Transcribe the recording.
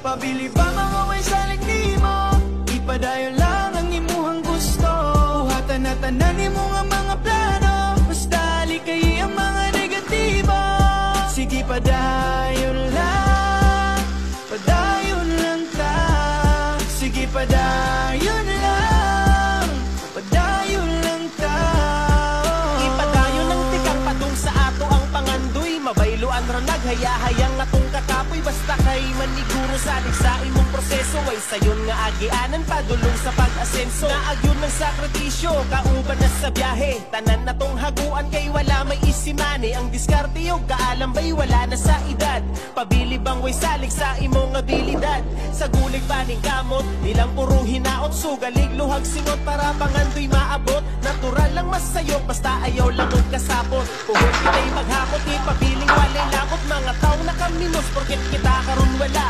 Pabili ba mga way salig nimo? Ipadayon lang ang imuhang gusto. Buhatan na tanan nimo nga mga plano. Basta alikay ang mga negatibo. Sige padayon lang, padayon lang ta. Sige padayon lang, padayon lang ta. Ipadayon ng tikang patung sa ato ang pangandoy. Mabayloan ra naghayahayang atong kakapoy. Basta kay maniguro salig sa imong proseso. Ay sayon nga agianan padulong sa pag-asenso. Naagyon ng sakripisyo, kauban na sa biyahe. Tanan na tong haguan kay wala may isimane. Ang diskarte yung kaalambay wala na sa edad. Pabili bang way salig sa imong abilidad. Sa gulig baning kamot, nilang puro hinaot. Sugalig luhag singot para pangandoy maabot. Natural lang masayok, basta ayaw lang og kasapot. Puhol kita'y maghakot, ipabiling walay lakot. Mga tao na kaminos, porket kita karon wala.